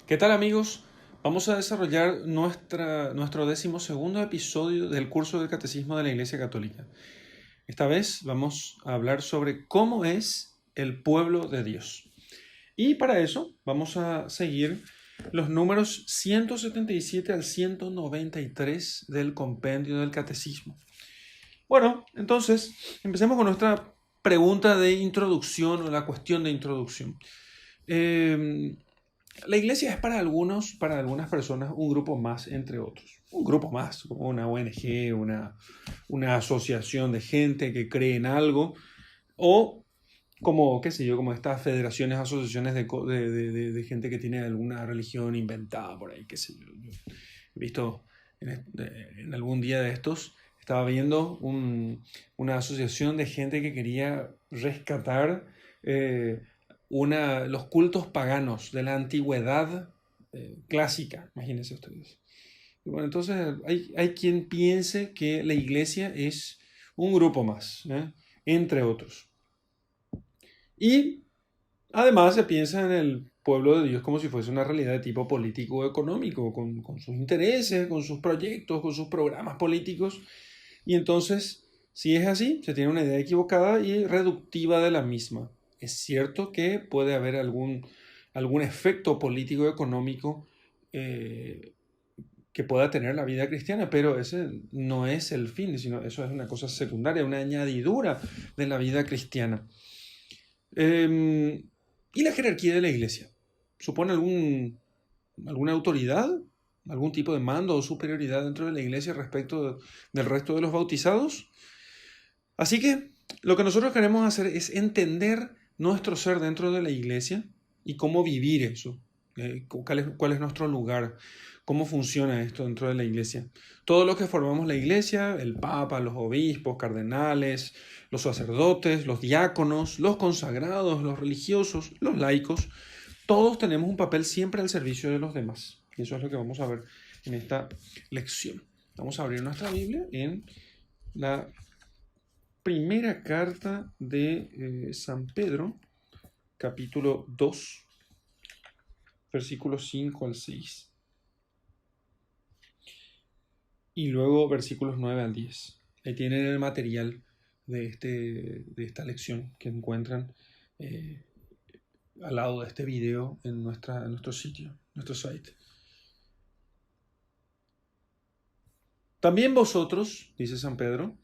¿Qué tal, amigos? Vamos a desarrollar nuestro 12º episodio del curso del Catecismo de la Iglesia Católica. Esta vez vamos a hablar sobre cómo es el pueblo de Dios. Y para eso vamos a seguir los números 177 al 193 del compendio del Catecismo. Bueno, entonces empecemos con nuestra pregunta de introducción o la cuestión de introducción. La iglesia es para algunas personas, un grupo más entre otros. Un grupo más, como una ONG, una asociación de gente que cree en algo, o como, qué sé yo, como estas federaciones, asociaciones de gente que tiene alguna religión inventada por ahí, qué sé yo. Yo he visto en algún día de estos, estaba viendo una asociación de gente que quería rescatar los cultos paganos de la antigüedad clásica, imagínense ustedes. Y bueno, entonces hay quien piense que la iglesia es un grupo más, entre otros. Y además se piensa en el pueblo de Dios como si fuese una realidad de tipo político o económico, con sus intereses, con sus proyectos, con sus programas políticos. Y entonces, si es así, se tiene una idea equivocada y reductiva de la misma. Es cierto que puede haber algún efecto político o económico que pueda tener la vida cristiana, pero ese no es el fin, sino eso es una cosa secundaria, una añadidura de la vida cristiana. ¿Y la jerarquía de la iglesia? ¿Supone alguna autoridad? ¿Algún tipo de mando o superioridad dentro de la iglesia respecto del resto de los bautizados? Así que lo que nosotros queremos hacer es entender nuestro ser dentro de la iglesia y cómo vivir eso. ¿Cuál es nuestro lugar? ¿Cómo funciona esto dentro de la iglesia? Todos los que formamos la iglesia, el papa, los obispos, cardenales, los sacerdotes, los diáconos, los consagrados, los religiosos, los laicos, todos tenemos un papel siempre al servicio de los demás. Y eso es lo que vamos a ver en esta lección. Vamos a abrir nuestra Biblia en la primera carta de San Pedro, capítulo 2, versículos 5 al 6. Y luego versículos 9 al 10. Ahí tienen el material de esta lección que encuentran al lado de este video en nuestro sitio, nuestro site. También vosotros, dice San Pedro,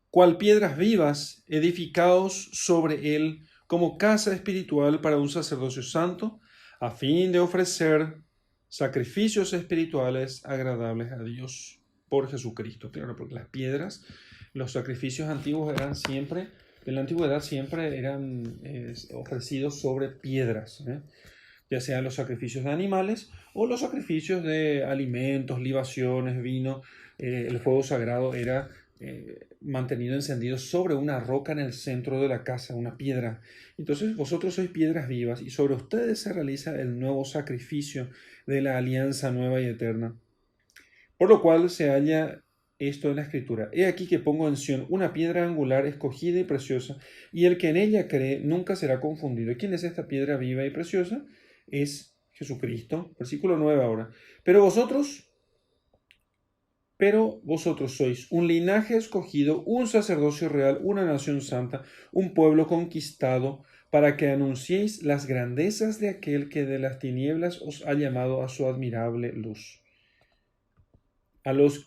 cual piedras vivas, edificaos sobre él como casa espiritual para un sacerdocio santo, a fin de ofrecer sacrificios espirituales agradables a Dios por Jesucristo. Claro, porque las piedras, los sacrificios antiguos en la antigüedad siempre eran ofrecidos sobre piedras, ya sean los sacrificios de animales o los sacrificios de alimentos, libaciones, vino. El fuego sagrado era mantenido encendido sobre una roca en el centro de la casa, una piedra. Entonces vosotros sois piedras vivas y sobre ustedes se realiza el nuevo sacrificio de la alianza nueva y eterna. Por lo cual se halla esto en la Escritura. He aquí que pongo en Sión una piedra angular escogida y preciosa, y el que en ella cree nunca será confundido. ¿Quién es esta piedra viva y preciosa? Es Jesucristo. Versículo 9 ahora. Pero vosotros sois un linaje escogido, un sacerdocio real, una nación santa, un pueblo conquistado, para que anunciéis las grandezas de aquel que de las tinieblas os ha llamado a su admirable luz. A los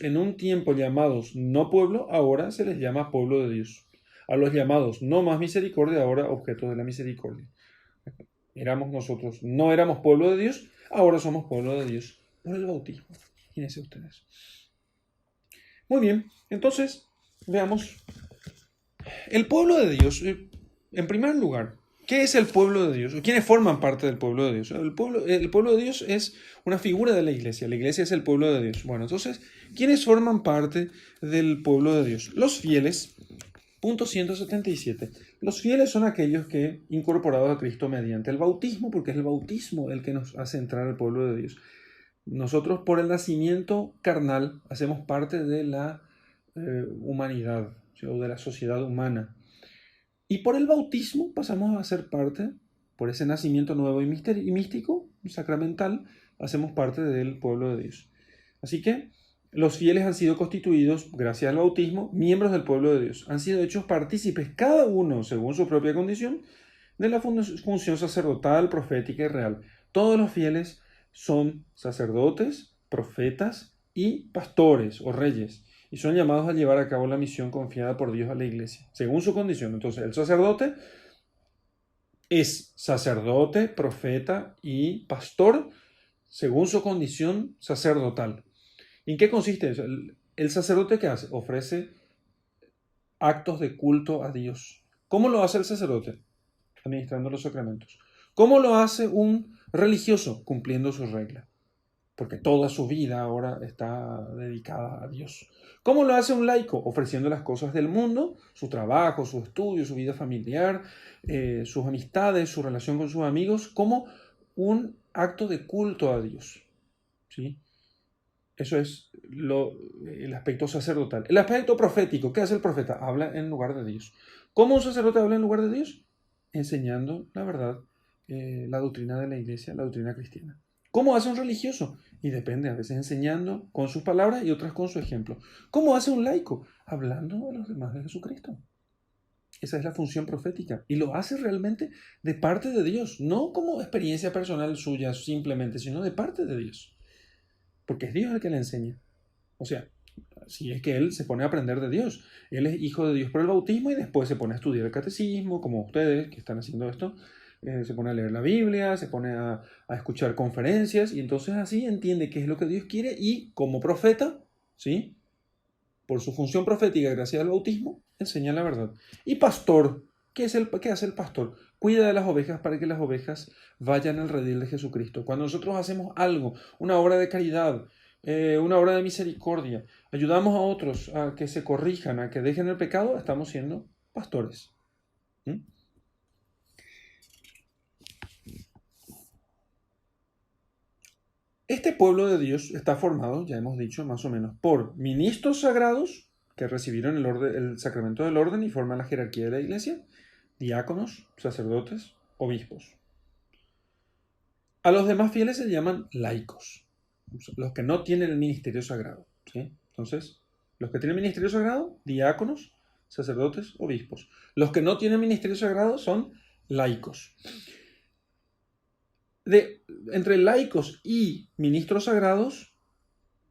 en un tiempo llamados no pueblo, ahora se les llama pueblo de Dios. A los llamados no más misericordia, ahora objeto de la misericordia. No éramos pueblo de Dios, ahora somos pueblo de Dios por el bautismo. Imagínense ustedes. Muy bien, entonces veamos el pueblo de Dios. En primer lugar, ¿qué es el pueblo de Dios? ¿Quiénes forman parte del pueblo de Dios? El pueblo de Dios es una figura de la iglesia. La iglesia es el pueblo de Dios. Bueno, entonces, ¿quiénes forman parte del pueblo de Dios? Los fieles. Punto 177. Los fieles son aquellos que, incorporados a Cristo mediante el bautismo, porque es el bautismo el que nos hace entrar al pueblo de Dios. Nosotros, por el nacimiento carnal, hacemos parte de la humanidad, o de la sociedad humana. Y por el bautismo pasamos a ser parte por ese nacimiento nuevo y místico, sacramental, hacemos parte del pueblo de Dios. Así que los fieles han sido constituidos, gracias al bautismo, miembros del pueblo de Dios. Han sido hechos partícipes, cada uno según su propia condición, de la función sacerdotal, profética y real. Todos los fieles son sacerdotes, profetas y pastores o reyes, y son llamados a llevar a cabo la misión confiada por Dios a la iglesia, según su condición. Entonces, el sacerdote es sacerdote, profeta y pastor, según su condición sacerdotal. ¿En qué consiste eso? El sacerdote, ¿qué hace? Ofrece actos de culto a Dios. ¿Cómo lo hace el sacerdote? Administrando los sacramentos. ¿Cómo lo hace un religioso? Cumpliendo sus reglas. Porque toda su vida ahora está dedicada a Dios. ¿Cómo lo hace un laico? Ofreciendo las cosas del mundo, su trabajo, su estudio, su vida familiar, sus amistades, su relación con sus amigos, como un acto de culto a Dios. ¿Sí? Eso es el aspecto sacerdotal. El aspecto profético, ¿qué hace el profeta? Habla en lugar de Dios. ¿Cómo un sacerdote habla en lugar de Dios? Enseñando la verdad, la doctrina de la iglesia, la doctrina cristiana. ¿Cómo hace un religioso? Y depende, a veces enseñando con sus palabras y otras con su ejemplo. ¿Cómo hace un laico? Hablando a los demás de Jesucristo. Esa es la función profética. Y lo hace realmente de parte de Dios, no como experiencia personal suya simplemente, sino de parte de Dios. Porque es Dios el que le enseña. O sea, si es que él se pone a aprender de Dios. Él es hijo de Dios por el bautismo y después se pone a estudiar el catecismo, como ustedes que están haciendo esto. Se pone a leer la Biblia, se pone a escuchar conferencias y entonces así entiende qué es lo que Dios quiere y como profeta, ¿sí? Por su función profética, gracias al bautismo, enseña la verdad. Y pastor, ¿qué hace el pastor? Cuida de las ovejas para que las ovejas vayan al redil de Jesucristo. Cuando nosotros hacemos algo, una obra de caridad, una obra de misericordia, ayudamos a otros a que se corrijan, a que dejen el pecado, estamos siendo pastores. ¿Mm? Este pueblo de Dios está formado, ya hemos dicho más o menos, por ministros sagrados que recibieron el sacramento del orden y forman la jerarquía de la iglesia, diáconos, sacerdotes, obispos. A los demás fieles se llaman laicos, los que no tienen el ministerio sagrado. ¿Sí? Entonces, los que tienen ministerio sagrado, diáconos, sacerdotes, obispos. Los que no tienen ministerio sagrado son laicos. Entre laicos y ministros sagrados,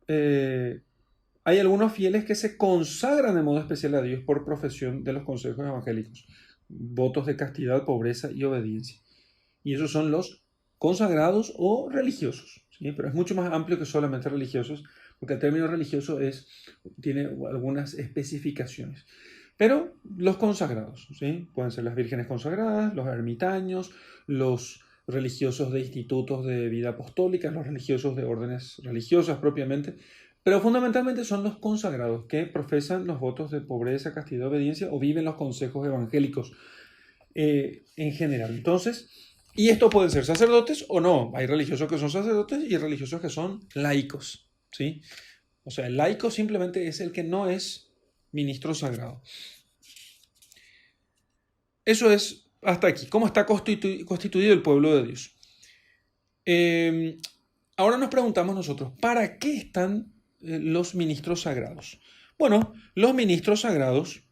hay algunos fieles que se consagran de modo especial a Dios por profesión de los consejos evangélicos, votos de castidad, pobreza y obediencia. Y esos son los consagrados o religiosos, ¿sí? Pero es mucho más amplio que solamente religiosos, porque el término religioso tiene algunas especificaciones. Pero los consagrados, ¿sí? Pueden ser las vírgenes consagradas, los ermitaños, los religiosos de institutos de vida apostólica, los religiosos de órdenes religiosas propiamente, pero fundamentalmente son los consagrados que profesan los votos de pobreza, castidad, obediencia o viven los consejos evangélicos en general. Entonces, y estos pueden ser sacerdotes o no. Hay religiosos que son sacerdotes y religiosos que son laicos, ¿sí? O sea, el laico simplemente es el que no es ministro sagrado. Eso es hasta aquí. ¿Cómo está constituido el pueblo de Dios? Ahora nos preguntamos nosotros, ¿para qué están los ministros sagrados? Bueno, los ministros sagrados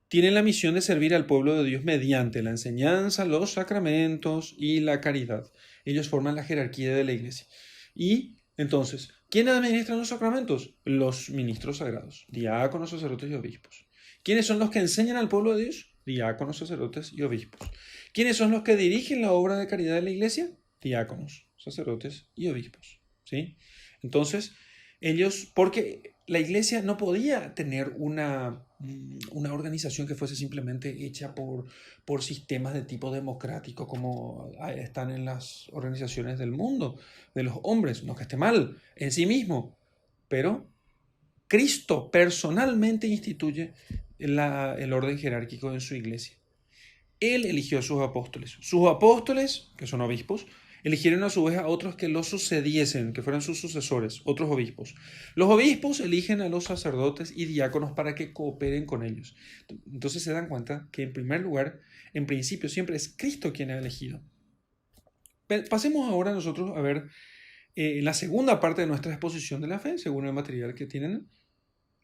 tienen la misión de servir al pueblo de Dios mediante la enseñanza, los sacramentos y la caridad. Ellos forman la jerarquía de la iglesia. Y entonces, ¿quiénes administran los sacramentos? Los ministros sagrados, diáconos, sacerdotes y obispos. ¿Quiénes son los que enseñan al pueblo de Dios? Diáconos, sacerdotes y obispos. ¿Quiénes son los que dirigen la obra de caridad de la iglesia? Diáconos, sacerdotes y obispos. ¿Sí? Entonces, porque la iglesia no podía tener una organización que fuese simplemente hecha por sistemas de tipo democrático como están en las organizaciones del mundo, de los hombres, no que esté mal en sí mismo, pero Cristo personalmente instituye el orden jerárquico en su iglesia. Él eligió a sus apóstoles. Sus apóstoles, que son obispos, eligieron a su vez a otros que los sucediesen, que fueran sus sucesores, otros obispos. Los obispos eligen a los sacerdotes y diáconos para que cooperen con ellos. Entonces se dan cuenta que en primer lugar, en principio, siempre es Cristo quien ha elegido. Pasemos ahora nosotros a ver la segunda parte de nuestra exposición de la fe, según el material que tienen,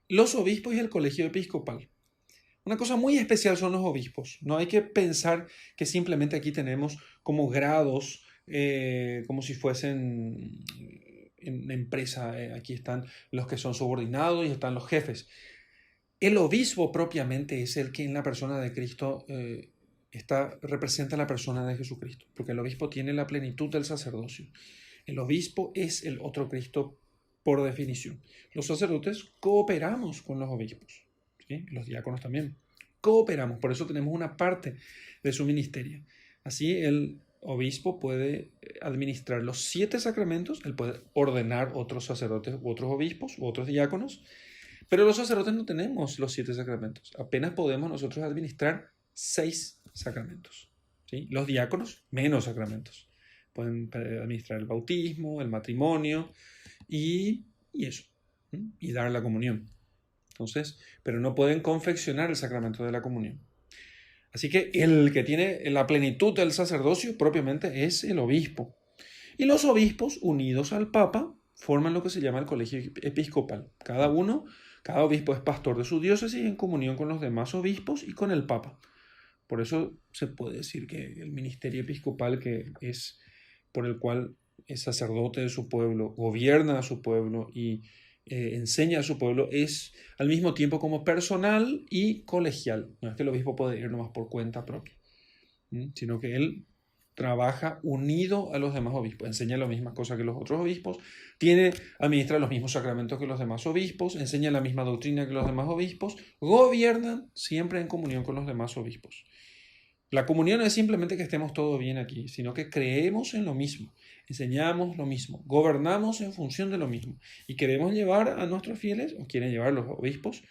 los obispos y el colegio episcopal. Una cosa muy especial son los obispos. No hay que pensar que simplemente aquí tenemos como grados, como si fuesen en una empresa. Aquí están los que son subordinados y están los jefes. El obispo propiamente es el que en la persona de Cristo representa la persona de Jesucristo, porque el obispo tiene la plenitud del sacerdocio. El obispo es el otro Cristo por definición. Los sacerdotes cooperamos con los obispos, ¿sí? Los diáconos también. Cooperamos, por eso tenemos una parte de su ministerio. Así el obispo puede administrar los 7 sacramentos, él puede ordenar otros sacerdotes u otros obispos u otros diáconos, pero los sacerdotes no tenemos los 7 sacramentos. Apenas podemos nosotros administrar 6 sacramentos, ¿sí? Los diáconos, menos sacramentos. Pueden administrar el bautismo, el matrimonio y eso, ¿sí? Y dar la comunión. Entonces, pero no pueden confeccionar el sacramento de la comunión. Así que el que tiene la plenitud del sacerdocio propiamente es el obispo. Y los obispos, unidos al Papa, forman lo que se llama el colegio episcopal. Cada obispo es pastor de su diócesis en comunión con los demás obispos y con el Papa. Por eso se puede decir que el ministerio episcopal, que es por el cual es sacerdote de su pueblo, gobierna a su pueblo y enseña a su pueblo, es al mismo tiempo como personal y colegial. No es que el obispo puede ir nomás por cuenta propia, sino que él trabaja unido a los demás obispos, enseña las mismas cosas que los otros obispos, administra los mismos sacramentos que los demás obispos, enseña la misma doctrina que los demás obispos, gobiernan siempre en comunión con los demás obispos. La comunión no es simplemente que estemos todos bien aquí, sino que creemos en lo mismo, enseñamos lo mismo, gobernamos en función de lo mismo y queremos llevar a nuestros fieles, o quieren llevar los obispos,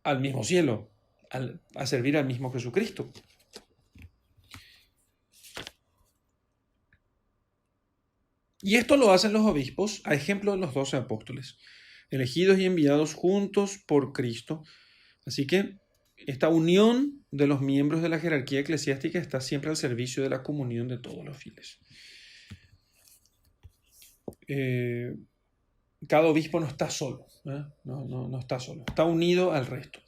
al mismo cielo, a servir al mismo Jesucristo. Y esto lo hacen los obispos a ejemplo de los 12 apóstoles, elegidos y enviados juntos por Cristo. Así que esta unión de los miembros de la jerarquía eclesiástica está siempre al servicio de la comunión de todos los fieles. Cada obispo no está solo, no está solo, está unido al resto.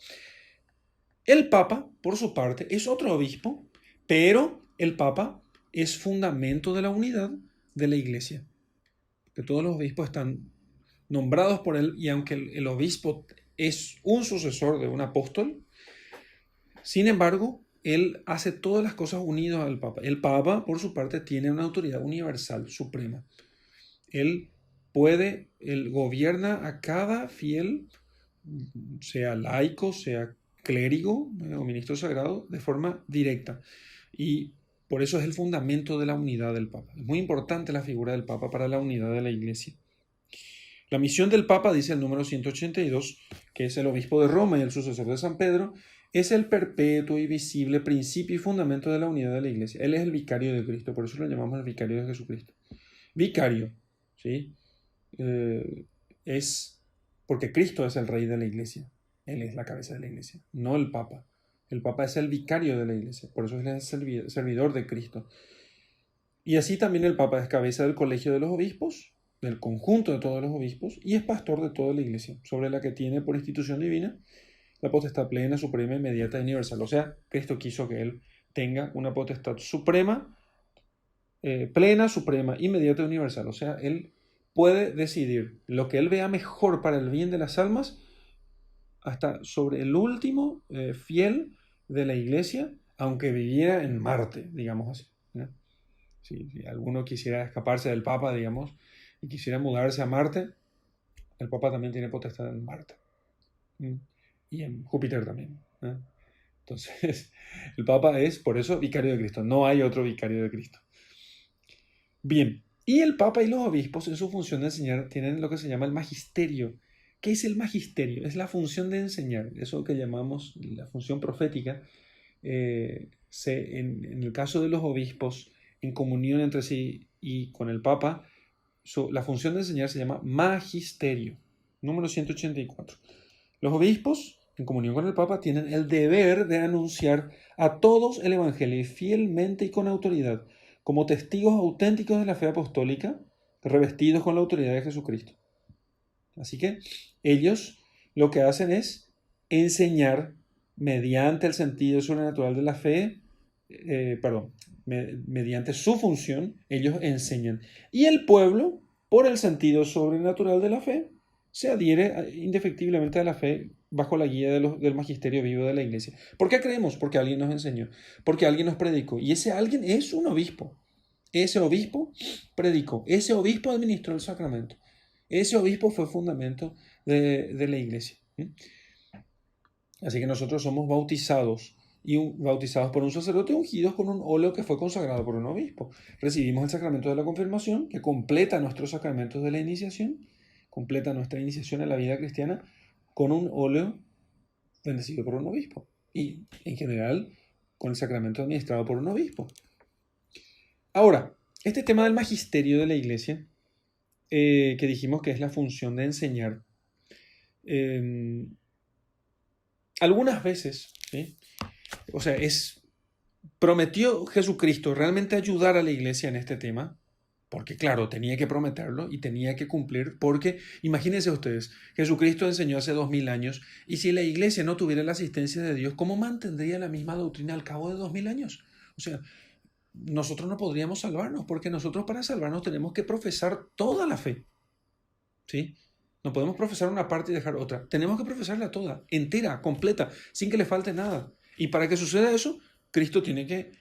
El Papa, por su parte, es otro obispo, pero el Papa es fundamento de la unidad de la Iglesia. Que todos los obispos están nombrados por él, y aunque el obispo es un sucesor de un apóstol, sin embargo, él hace todas las cosas unidas al Papa. El Papa, por su parte, tiene una autoridad universal, suprema. Él gobierna a cada fiel, sea laico, sea clérigo o ministro sagrado, de forma directa. Y por eso es el fundamento de la unidad del Papa. Es muy importante la figura del Papa para la unidad de la Iglesia. La misión del Papa, dice el número 182, que es el obispo de Roma y el sucesor de San Pedro, es el perpetuo y visible principio y fundamento de la unidad de la Iglesia. Él es el vicario de Cristo, por eso lo llamamos el vicario de Jesucristo. Vicario, ¿sí? Es porque Cristo es el rey de la Iglesia. Él es la cabeza de la Iglesia, no el Papa. El Papa es el vicario de la Iglesia, por eso él es el servidor de Cristo. Y así también el Papa es cabeza del colegio de los obispos, del conjunto de todos los obispos, y es pastor de toda la Iglesia, sobre la que tiene por institución divina la potestad plena, suprema, inmediata y universal. O sea, Cristo quiso que él tenga una potestad suprema, plena, suprema, inmediata y universal. O sea, él puede decidir lo que él vea mejor para el bien de las almas, hasta sobre el último fiel de la Iglesia, aunque viviera en Marte, digamos así, ¿no? Si alguno quisiera escaparse del Papa, digamos, y quisiera mudarse a Marte, el Papa también tiene potestad en Marte. Y en Júpiter también, ¿no? Entonces, el Papa es, por eso, vicario de Cristo. No hay otro vicario de Cristo. Bien, y el Papa y los obispos, en su función de enseñar, tienen lo que se llama el magisterio. ¿Qué es el magisterio? Es la función de enseñar, eso que llamamos la función profética. En el caso de los obispos, en comunión entre sí y con el Papa, la función de enseñar se llama magisterio. Número 184. Los obispos, en comunión con el Papa, tienen el deber de anunciar a todos el Evangelio fielmente y con autoridad, como testigos auténticos de la fe apostólica, revestidos con la autoridad de Jesucristo. Así que ellos lo que hacen es enseñar mediante el sentido sobrenatural de la fe, mediante su función, ellos enseñan. Y el pueblo, por el sentido sobrenatural de la fe, se adhiere indefectiblemente a la fe bajo la guía del magisterio vivo de la iglesia. ¿Por qué creemos? Porque alguien nos enseñó, porque alguien nos predicó. Y ese alguien es un obispo. Ese obispo predicó, ese obispo administró el sacramento. Ese obispo fue fundamento de la iglesia. Así que nosotros somos bautizados bautizados por un sacerdote, ungidos con un óleo que fue consagrado por un obispo. Recibimos el sacramento de la confirmación, que completa nuestros sacramentos de la iniciación, completa nuestra iniciación en la vida cristiana con un óleo bendecido por un obispo. Y en general con el sacramento administrado por un obispo. Ahora, este tema del magisterio de la iglesia, que dijimos que es la función de enseñar, algunas veces, ¿sí? O sea, prometió Jesucristo realmente ayudar a la iglesia en este tema, porque claro, tenía que prometerlo y tenía que cumplir, porque imagínense ustedes, Jesucristo enseñó hace 2000 años, y si la iglesia no tuviera la asistencia de Dios, ¿cómo mantendría la misma doctrina al cabo de 2000 años? O sea, nosotros no podríamos salvarnos, porque nosotros para salvarnos tenemos que profesar toda la fe, ¿sí? No podemos profesar una parte y dejar otra. Tenemos que profesarla toda, entera, completa, sin que le falte nada. Y para que suceda eso, Cristo tiene que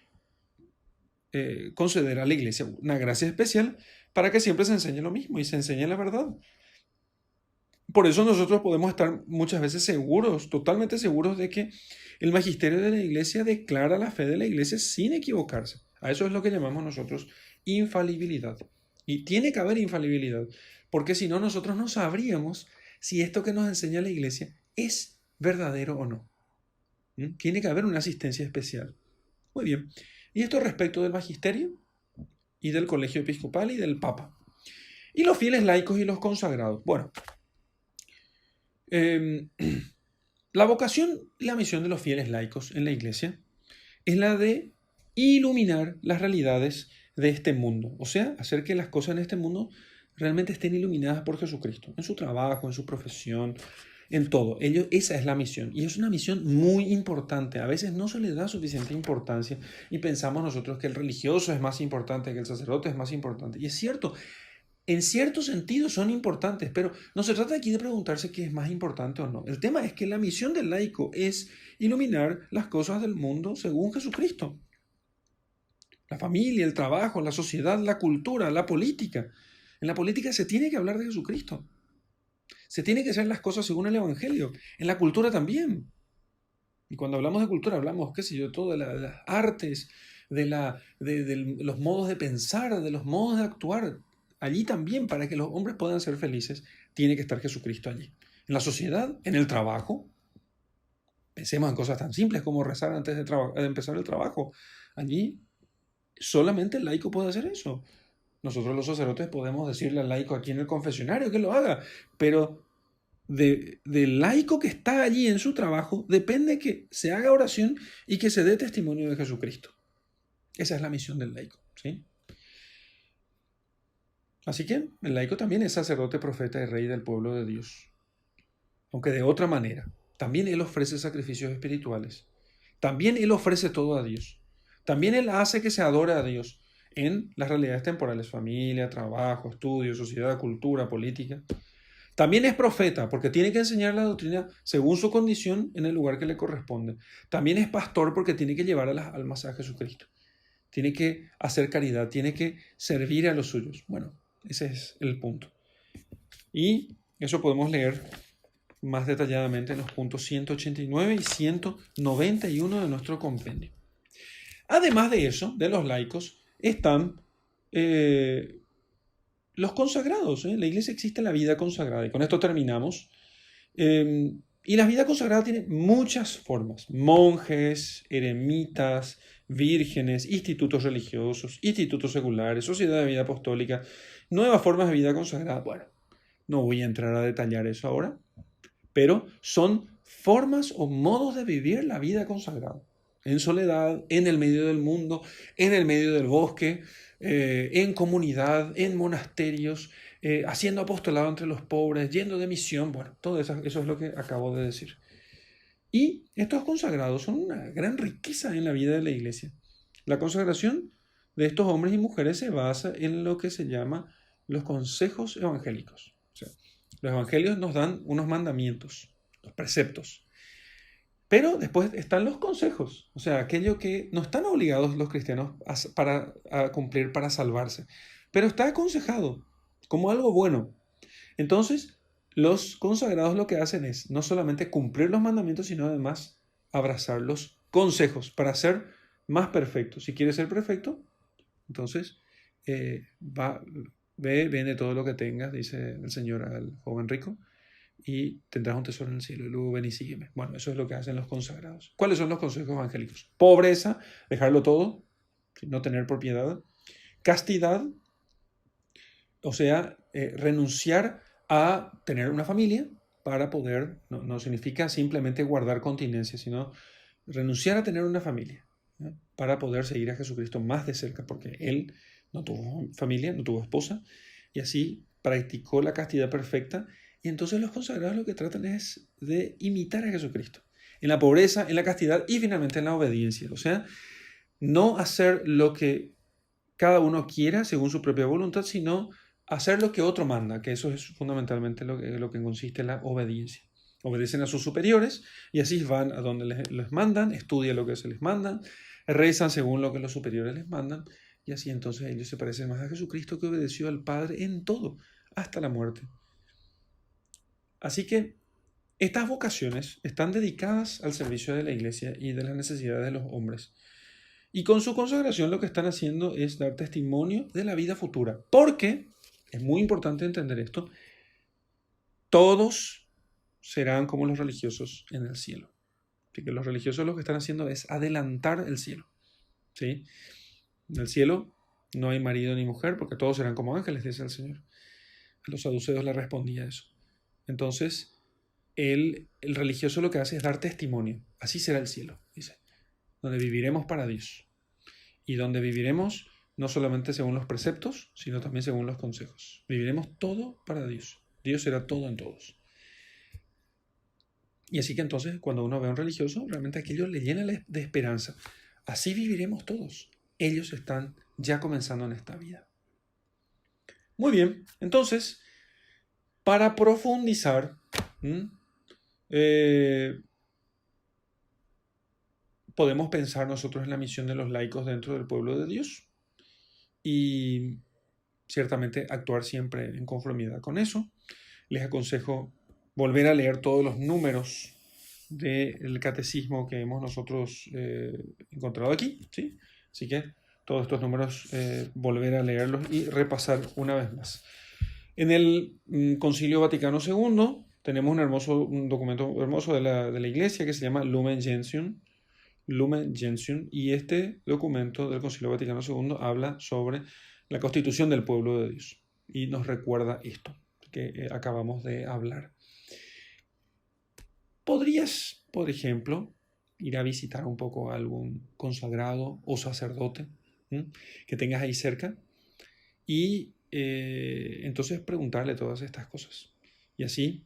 conceder a la iglesia una gracia especial para que siempre se enseñe lo mismo y se enseñe la verdad. Por eso nosotros podemos estar muchas veces seguros, totalmente seguros de que el magisterio de la iglesia declara la fe de la iglesia sin equivocarse. A eso es lo que llamamos nosotros infalibilidad. Y tiene que haber infalibilidad, porque si no nosotros no sabríamos si esto que nos enseña la iglesia es verdadero o no. Tiene que haber una asistencia especial. Muy bien. Y esto respecto del magisterio y del colegio episcopal y del papa. Y los fieles laicos y los consagrados. Bueno, la vocación y la misión de los fieles laicos en la iglesia es la de iluminar las realidades de este mundo. O sea, hacer que las cosas en este mundo realmente estén iluminadas por Jesucristo. En su trabajo, en su profesión, en todo. Esa es la misión. Y es una misión muy importante. A veces no se le da suficiente importancia y pensamos nosotros que el religioso es más importante, que el sacerdote es más importante. Y es cierto, en cierto sentido son importantes, pero no se trata aquí de preguntarse qué es más importante o no. El tema es que la misión del laico es iluminar las cosas del mundo según Jesucristo. La familia, el trabajo, la sociedad, la cultura, la política. En la política se tiene que hablar de Jesucristo. Se tiene que hacer las cosas según el Evangelio. En la cultura también. Y cuando hablamos de cultura, hablamos, qué sé yo, todo de las artes, de los modos de pensar, de los modos de actuar. Allí también, para que los hombres puedan ser felices, tiene que estar Jesucristo allí. En la sociedad, en el trabajo. Pensemos en cosas tan simples como rezar antes de empezar el trabajo. Allí solamente el laico puede hacer eso. Nosotros los sacerdotes podemos decirle al laico aquí en el confesionario que lo haga, pero del laico que está allí en su trabajo depende que se haga oración y que se dé testimonio de Jesucristo. Esa es la misión del laico, ¿sí? Así que el laico también es sacerdote, profeta y rey del pueblo de Dios. Aunque de otra manera. También él ofrece sacrificios espirituales. También él ofrece todo a Dios. También él hace que se adore a Dios en las realidades temporales, familia, trabajo, estudio, sociedad, cultura, política. También es profeta porque tiene que enseñar la doctrina según su condición en el lugar que le corresponde. También es pastor porque tiene que llevar a las almas a Jesucristo. Tiene que hacer caridad, tiene que servir a los suyos. Bueno, ese es el punto. Y eso podemos leer más detalladamente en los puntos 189 y 191 de nuestro compendio. Además de eso, de los laicos, están los consagrados. En la iglesia existe la vida consagrada. Y con esto terminamos. Y la vida consagrada tiene muchas formas. Monjes, eremitas, vírgenes, institutos religiosos, institutos seculares, sociedad de vida apostólica, nuevas formas de vida consagrada. Bueno, no voy a entrar a detallar eso ahora, pero son formas o modos de vivir la vida consagrada. en soledad, en el medio del mundo, en el medio del bosque, en comunidad, en monasterios, haciendo apostolado entre los pobres, yendo de misión. Bueno, todo eso es lo que acabo de decir. Y estos consagrados son una gran riqueza en la vida de la iglesia. La consagración de estos hombres y mujeres se basa en lo que se llama los consejos evangélicos. O sea, los evangelios nos dan unos mandamientos, los preceptos. Pero después están los consejos, o sea, aquello que no están obligados los cristianos a cumplir para salvarse, pero está aconsejado como algo bueno. Entonces, los consagrados lo que hacen es no solamente cumplir los mandamientos, sino además abrazar los consejos para ser más perfectos. Si quieres ser perfecto, entonces vende todo lo que tengas, dice el Señor al joven rico, y tendrás un tesoro en el cielo, y luego ven y sígueme. Bueno, eso es lo que hacen los consagrados. ¿Cuáles son los consejos evangélicos? Pobreza, dejarlo todo, no tener propiedad. Castidad, o sea, renunciar a tener una familia para poder, no significa simplemente guardar continencia, sino renunciar a tener una familia, ¿no? Para poder seguir a Jesucristo más de cerca, porque Él no tuvo familia, no tuvo esposa, y así practicó la castidad perfecta. Y entonces los consagrados lo que tratan es de imitar a Jesucristo, en la pobreza, en la castidad y finalmente en la obediencia. O sea, no hacer lo que cada uno quiera según su propia voluntad, sino hacer lo que otro manda, que eso es fundamentalmente lo que consiste en la obediencia. Obedecen a sus superiores y así van a donde les mandan, estudian lo que se les manda, rezan según lo que los superiores les mandan, y así entonces ellos se parecen más a Jesucristo, que obedeció al Padre en todo, hasta la muerte. Así que estas vocaciones están dedicadas al servicio de la iglesia y de las necesidades de los hombres. Y con su consagración lo que están haciendo es dar testimonio de la vida futura. Porque, es muy importante entender esto, todos serán como los religiosos en el cielo. Así que los religiosos lo que están haciendo es adelantar el cielo. ¿Sí? En el cielo no hay marido ni mujer porque todos serán como ángeles, dice el Señor. A los saduceos le respondía eso. Entonces, el religioso lo que hace es dar testimonio. Así será el cielo, dice, donde viviremos para Dios. Y donde viviremos no solamente según los preceptos, sino también según los consejos. Viviremos todo para Dios. Dios será todo en todos. Y así que entonces, cuando uno ve a un religioso, realmente aquello le llena de esperanza. Así viviremos todos. Ellos están ya comenzando en esta vida. Muy bien, entonces, para profundizar, podemos pensar nosotros en la misión de los laicos dentro del pueblo de Dios y ciertamente actuar siempre en conformidad con eso. Les aconsejo volver a leer todos los números del catecismo que hemos nosotros encontrado aquí, ¿sí? Así que todos estos números, volver a leerlos y repasar una vez más. En el Concilio Vaticano II tenemos un documento hermoso de la Iglesia que se llama Lumen Gentium, y este documento del Concilio Vaticano II habla sobre la constitución del pueblo de Dios y nos recuerda esto que acabamos de hablar. Podrías, por ejemplo, ir a visitar un poco a algún consagrado o sacerdote que tengas ahí cerca y entonces preguntarle todas estas cosas. Y así,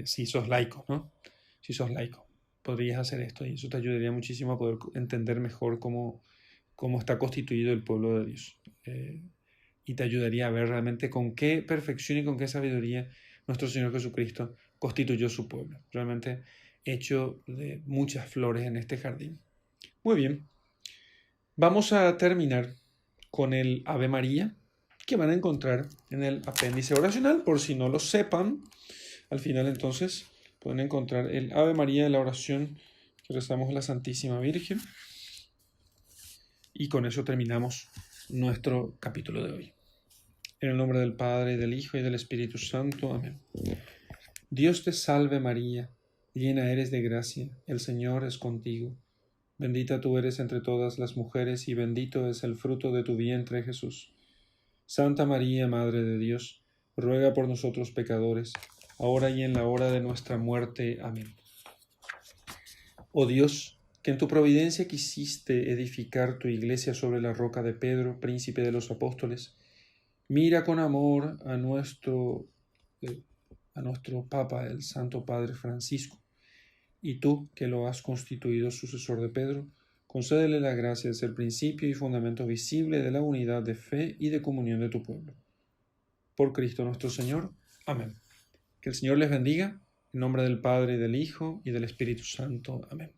si sos laico, ¿no? Si sos laico, podrías hacer esto y eso te ayudaría muchísimo a poder entender mejor cómo está constituido el pueblo de Dios. Y te ayudaría a ver realmente con qué perfección y con qué sabiduría nuestro Señor Jesucristo constituyó su pueblo, realmente hecho de muchas flores en este jardín. Muy bien, vamos a terminar con el Ave María, que van a encontrar en el apéndice oracional, por si no lo sepan. Al final entonces pueden encontrar el Ave María de la oración que rezamos a la Santísima Virgen. Y con eso terminamos nuestro capítulo de hoy. En el nombre del Padre, del Hijo y del Espíritu Santo. Amén. Dios te salve María, llena eres de gracia, el Señor es contigo. Bendita tú eres entre todas las mujeres y bendito es el fruto de tu vientre Jesús. Santa María, Madre de Dios, ruega por nosotros pecadores, ahora y en la hora de nuestra muerte. Amén. Oh Dios, que en tu providencia quisiste edificar tu iglesia sobre la roca de Pedro, príncipe de los apóstoles, mira con amor a nuestro Papa, el Santo Padre Francisco, y tú, que lo has constituido sucesor de Pedro, concédele la gracia de ser principio y fundamento visible de la unidad de fe y de comunión de tu pueblo. Por Cristo nuestro Señor. Amén. Que el Señor les bendiga, en nombre del Padre, y del Hijo, y del Espíritu Santo. Amén.